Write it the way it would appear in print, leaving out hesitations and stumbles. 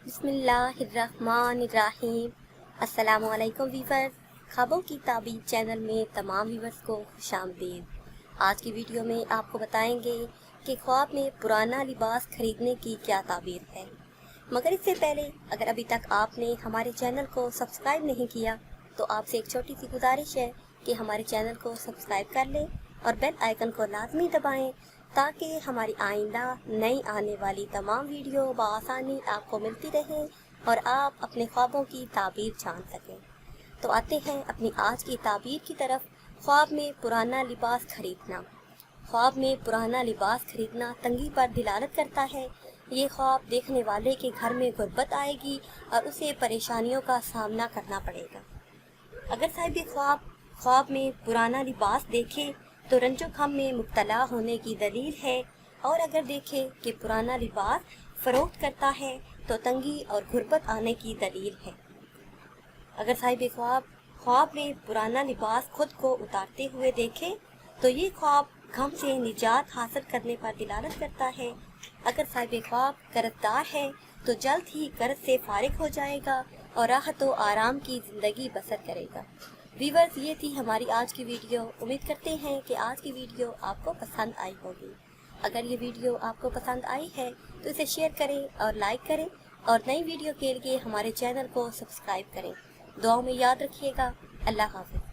बिस्मिल्लाहिर्रहमानिर्रहीम। अस्सलामु अलैकुम वीवर्स, ख्वाबों की ताबीर चैनल में तमाम वीवर्स को खुशामदीद। आज की वीडियो में आपको बताएंगे कि ख्वाब में पुराना लिबास खरीदने की क्या ताबीर है। मगर इससे पहले अगर अभी तक आपने हमारे चैनल को सब्सक्राइब नहीं किया तो आपसे एक छोटी सी गुजारिश है कि हमारे चैनल को सब्सक्राइब कर लें और बेल आइकन को लाजमी दबाएं ताकि हमारी आइंदा नई आने वाली तमाम वीडियो बआसानी आपको मिलती रहे और आप अपने ख्वाबों की ताबीर जान सकें। तो आते हैं अपनी आज की ताबीर की तरफ। ख्वाब में पुराना लिबास खरीदना। ख्वाब में पुराना लिबास खरीदना तंगी पर दिलालत करता है। ये ख्वाब देखने वाले के घर में गुर्बत आएगी और उसे परेशानियों का सामना करना पड़ेगा। अगर साहिब ख्वाब में पुराना लिबास देखे तो रंजो गम में मुब्तला होने की दलील है, और अगर देखे कि पुराना लिबास फरोख्त करता है तो तंगी और गुर्बत आने की दलील है। अगर साहिब ख्वाब में पुराना लिबास खुद को उतारते हुए देखे तो ये ख्वाब गम से निजात हासिल करने पर दिलालत करता है। अगर साहिब ख्वाब कर्जदार है तो जल्द ही कर्ज से फारिग हो जाएगा और राहत व आराम की ज़िंदगी बसर करेगा। व्यूअर्स, ये थी हमारी आज की वीडियो। उम्मीद करते हैं कि आज की वीडियो आपको पसंद आई होगी। अगर ये वीडियो आपको पसंद आई है तो इसे शेयर करें और लाइक करें, और नई वीडियो के लिए हमारे चैनल को सब्सक्राइब करें। दुआओं में याद रखिएगा। अल्लाह हाफ़िज़।